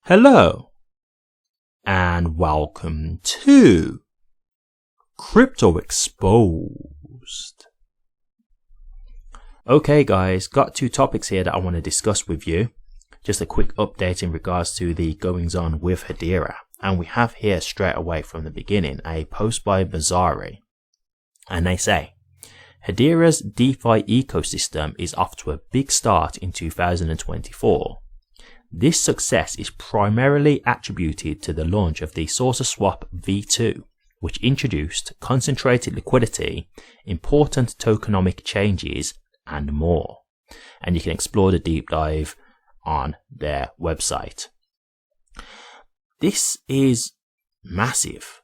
Hello and welcome to Crypto Exposed. Okay guys, got two topics here that I want to discuss with you. Just a quick update in regards to the goings on with Hedera. And we have here straight away from the beginning a post by Bazzari. And they say, Hedera's DeFi ecosystem is off to a big start in 2024. This success is primarily attributed to the launch of the SaucerSwap V2, which introduced concentrated liquidity, important tokenomic changes, and more. And you can explore the deep dive on their website. This is massive.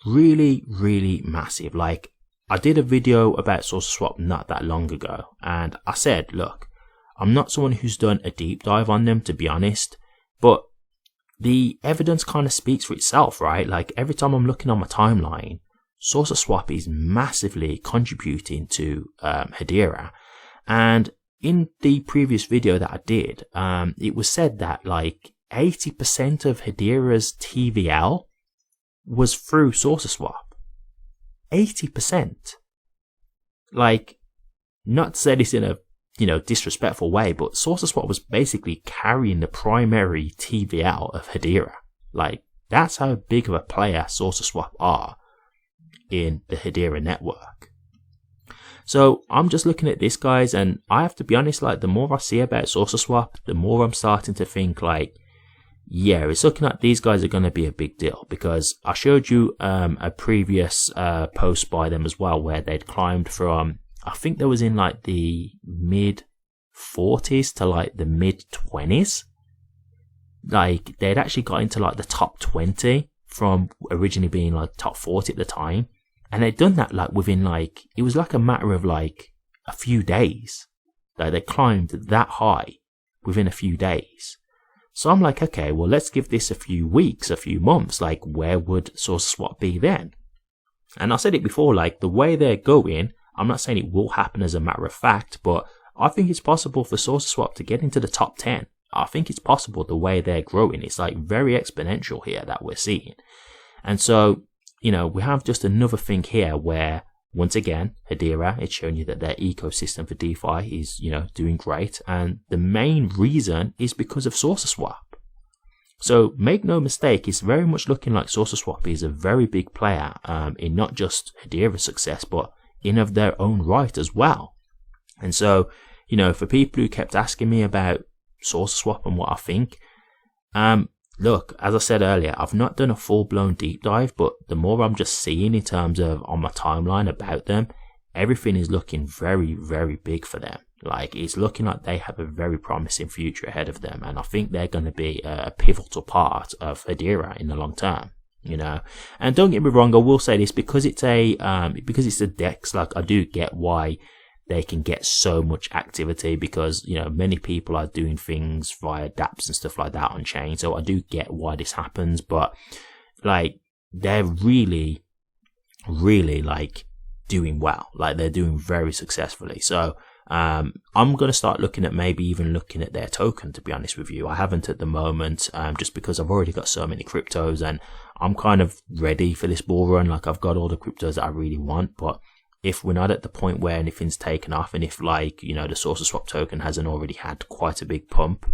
Really, really massive. Like, I did a video about SaucerSwap not that long ago, and I said, look, I'm not someone who's done a deep dive on them, to be honest, but the evidence kind of speaks for itself, right? Like, every time I'm looking on my timeline, SaucerSwap is massively contributing to Hedera. And in the previous video that I did, it was said that like 80% of Hedera's TVL was through SaucerSwap. 80%. Like, not to say this in a disrespectful way, but SaucerSwap was basically carrying the primary TVL of Hedera. Like, that's how big of a player SaucerSwap are in the Hedera network. So I'm just looking at this, guys, and I have to be honest, like, the more I see about SaucerSwap, the more I'm starting to think like, yeah, it's looking like these guys are going to be a big deal, because I showed you a previous post by them as well, where they'd climbed from, I think there was in like the mid 40s to like the mid 20s. Like, they'd actually got into like the top 20 from originally being like top 40 at the time. And they'd done that like within like, it was like a matter of like a few days. Like, they climbed that high within a few days. So I'm like, okay, well, let's give this a few weeks, a few months. Like, where would SaucerSwap be then? And I said it before, like, the way they're going, I'm not saying it will happen as a matter of fact, but I think it's possible for SaucerSwap to get into the top 10. I think it's possible the way they're growing. It's like very exponential here that we're seeing. And so, we have just another thing here where, once again, Hedera, it's showing you that their ecosystem for DeFi is, doing great. And the main reason is because of SaucerSwap. So make no mistake, it's very much looking like SaucerSwap is a very big player in not just Hedera's success, but in of their own right as well. And so, for people who kept asking me about SaucerSwap and what I think, look, as I said earlier, I've not done a full-blown deep dive, but the more I'm just seeing in terms of on my timeline about them, everything is looking very, very big for them. Like, it's looking like they have a very promising future ahead of them, and I think they're going to be a pivotal part of Hedera in the long term. And don't get me wrong, I will say this, because it's a DEX, like, I do get why they can get so much activity, because many people are doing things via dApps and stuff like that on chain. So I do get why this happens, but like, they're really, really like doing well. Like, they're doing very successfully. So I'm going to start looking at maybe even looking at their token, to be honest with you. I haven't at the moment, just because I've already got so many cryptos and I'm kind of ready for this bull run. Like, I've got all the cryptos that I really want, but if we're not at the point where anything's taken off, and if like, the SaucerSwap token hasn't already had quite a big pump,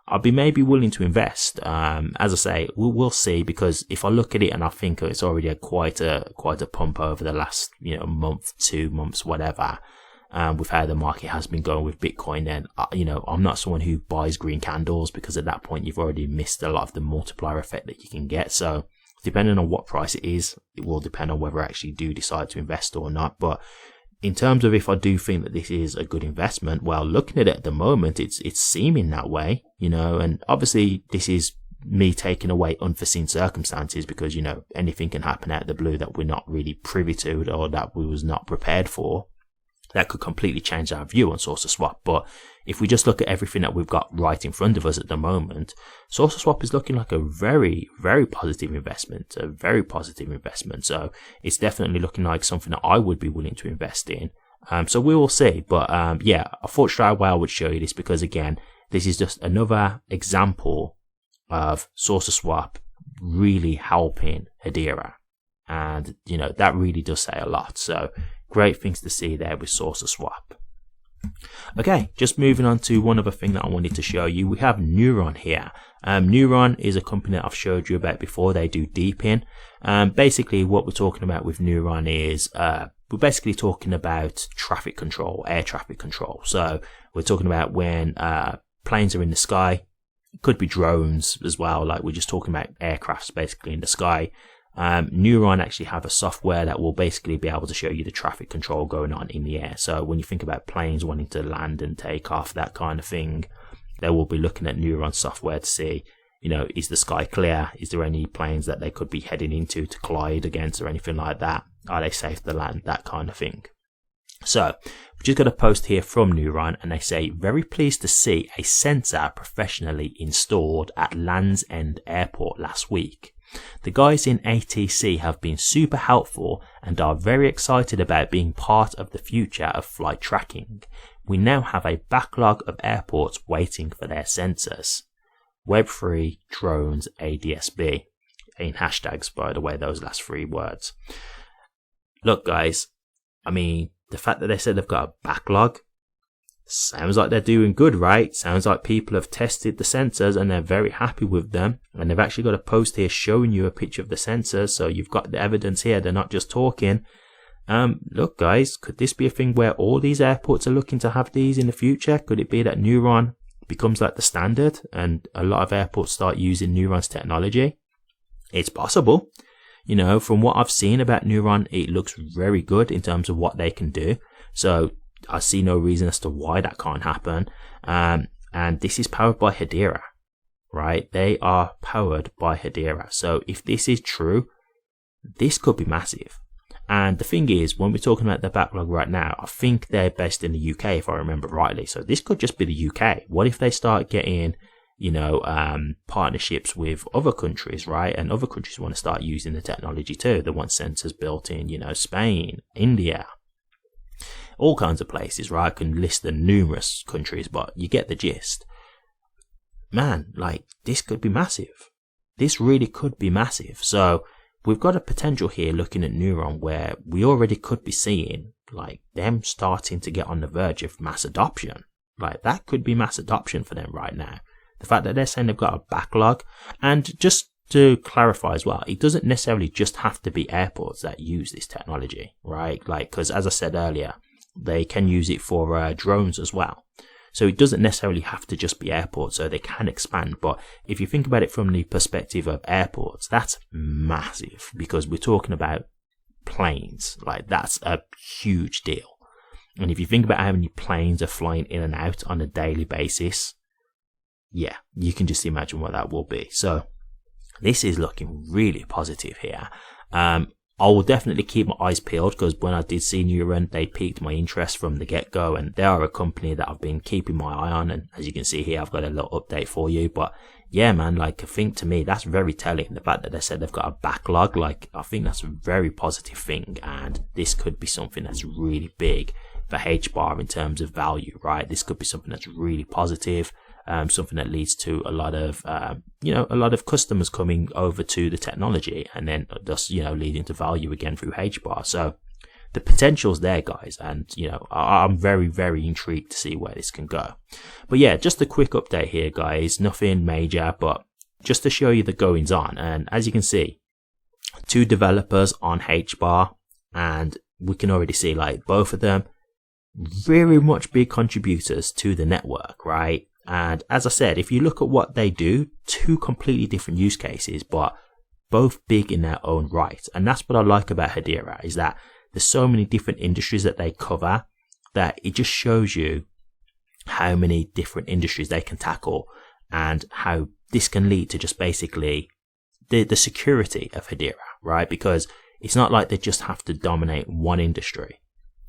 I'll be maybe willing to invest. As I say, we'll see, because if I look at it and I think it's already had quite a pump over the last, month, 2 months, whatever, with how the market has been going with Bitcoin, then, I'm not someone who buys green candles, because at that point you've already missed a lot of the multiplier effect that you can get. So depending on what price it is, it will depend on whether I actually do decide to invest or not. But in terms of if I do think that this is a good investment, well, looking at it at the moment, it's seeming that way, and obviously this is me taking away unforeseen circumstances, because, anything can happen out of the blue that we're not really privy to, or that we was not prepared for. That could completely change our view on SaucerSwap. But if we just look at everything that we've got right in front of us at the moment, SaucerSwap is looking like a very, very positive investment, a very positive investment. So it's definitely looking like something that I would be willing to invest in. So we will see. But yeah, I thought straight away I would show you this, because again, this is just another example of SourceSwap really helping Hedera. And, that really does say a lot. So great things to see there with SourceSwap. Okay, just moving on to one other thing that I wanted to show you. We have Neuron here. Neuron is a company that I've showed you about before. They do deepin. Basically, what we're talking about with Neuron is we're basically talking about traffic control, air traffic control. So we're talking about when planes are in the sky. It could be drones as well. Like we're just talking about aircrafts basically in the sky. Neuron actually have a software that will basically be able to show you the traffic control going on in the air. So when you think about planes wanting to land and take off, that kind of thing, they will be looking at Neuron software to see, is the sky clear? Is there any planes that they could be heading into to collide against or anything like that? Are they safe to land? That kind of thing. So we just got a post here from Neuron, and they say, very pleased to see a sensor professionally installed at Land's End Airport last week. The guys in ATC have been super helpful and are very excited about being part of the future of flight tracking. We now have a backlog of airports waiting for their sensors. Web3, drones, ADSB. In hashtags, by the way, those last 3 words. Look, guys, the fact that they said they've got a backlog sounds like they're doing good, right? Sounds like people have tested the sensors and they're very happy with them. And they've actually got a post here showing you a picture of the sensors. So you've got the evidence here. They're not just talking. Look, guys, could this be a thing where all these airports are looking to have these in the future? Could it be that Neuron becomes like the standard and a lot of airports start using Neuron's technology? It's possible. From what I've seen about Neuron, it looks very good in terms of what they can do. So I see no reason as to why that can't happen. And this is powered by Hedera, right? They are powered by Hedera. So if this is true, this could be massive. And the thing is, when we're talking about the backlog right now, I think they're based in the UK, if I remember rightly. So this could just be the UK. What if they start getting, partnerships with other countries, right? And other countries want to start using the technology too. They want sensors built in, Spain, India, all kinds of places, right? I can list the numerous countries, but you get the gist. Man, this could be massive. This really could be massive. So we've got a potential here looking at Neuron where we already could be seeing them starting to get on the verge of mass adoption. That could be mass adoption for them right now. The fact that they're saying they've got a backlog, and just to clarify as well, it doesn't necessarily just have to be airports that use this technology, right? Because as I said earlier, they can use it for drones as well. So it doesn't necessarily have to just be airports, so they can expand. But if you think about it from the perspective of airports, that's massive because we're talking about planes. That's a huge deal. And if you think about how many planes are flying in and out on a daily basis, yeah, you can just imagine what that will be. So this is looking really positive here. I will definitely keep my eyes peeled because when I did see Neuron, they piqued my interest from the get-go, and they are a company that I've been keeping my eye on. And as you can see here, I've got a little update for you. But yeah, man, I think to me, that's very telling. The fact that they said they've got a backlog, I think that's a very positive thing. And this could be something that's really big for HBAR in terms of value, right? This could be something that's really positive. Something that leads to a lot of customers coming over to the technology, and then thus, leading to value again through HBAR. So the potential's there, guys, and I'm very, very intrigued to see where this can go. But yeah, just a quick update here, guys. Nothing major, but just to show you the goings on. And as you can see, 2 developers on HBAR, and we can already see both of them very much big contributors to the network, right? And as I said, if you look at what they do, 2 completely different use cases, but both big in their own right. And that's what I like about Hedera, is that there's so many different industries that they cover that it just shows you how many different industries they can tackle and how this can lead to just basically the security of Hedera, right? Because it's not like they just have to dominate one industry.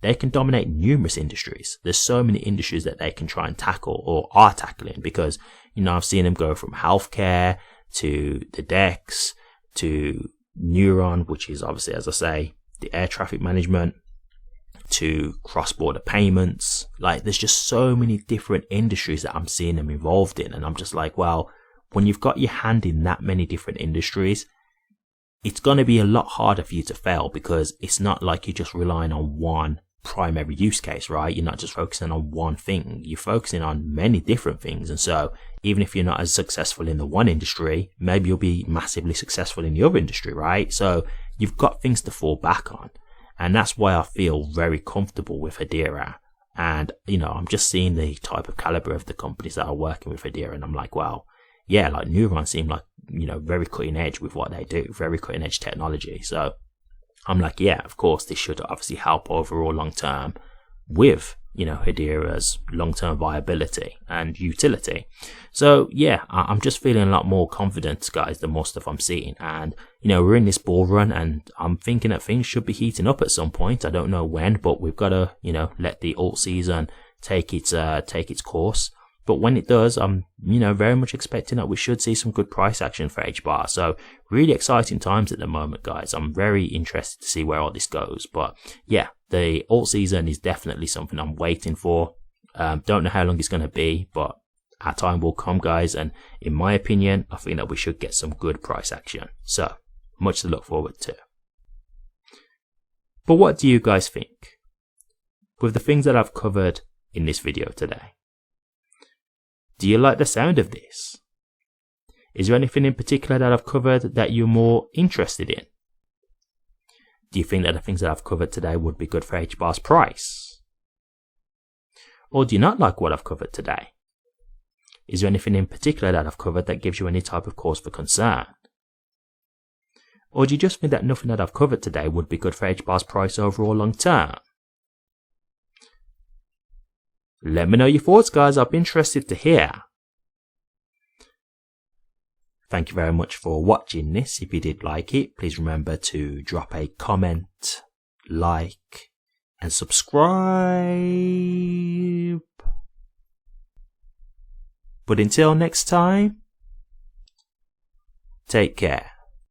They can dominate numerous industries. There's so many industries that they can try and tackle or are tackling because, I've seen them go from healthcare to the DEX to Neuron, which is obviously, as I say, the air traffic management, to cross-border payments. There's just so many different industries that I'm seeing them involved in. And I'm just well, when you've got your hand in that many different industries, it's going to be a lot harder for you to fail, because it's not like you're just relying on one primary use case, right? You're not just focusing on one thing, you're focusing on many different things. And so even if you're not as successful in the one industry, maybe you'll be massively successful in the other industry, right? So you've got things to fall back on. And that's why I feel very comfortable with Hedera. And, you know, I'm just seeing the type of caliber of the companies that are working with Hedera, and I'm like, wow, yeah, like Neuron seem like, you know, very cutting edge with what they do, very cutting edge technology. So I'm like, yeah, of course, this should obviously help overall long term with, you know, Hedera's long term viability and utility. So yeah, I'm just feeling a lot more confident, guys, the more stuff I'm seeing. And, you know, we're in this bull run, and I'm thinking that things should be heating up at some point. I don't know when, but we've got to, you know, let the alt season take its course. But when it does, I'm, you know, very much expecting that we should see some good price action for HBAR. So really exciting times at the moment, guys. I'm very interested to see where all this goes. But yeah, the alt season is definitely something I'm waiting for. Don't know how long it's going to be, but our time will come, guys. And in my opinion, I think that we should get some good price action. So much to look forward to. But what do you guys think with the things that I've covered in this video today? Do you like the sound of this? Is there anything in particular that I've covered that you're more interested in? Do you think that the things that I've covered today would be good for HBAR's price? Or do you not like what I've covered today? Is there anything in particular that I've covered that gives you any type of cause for concern? Or do you just think that nothing that I've covered today would be good for HBAR's price overall long term? Let me know your thoughts, guys. I'll be interested to hear. Thank you very much for watching this. If you did like it, please remember to drop a comment, like, and subscribe. But until next time, take care.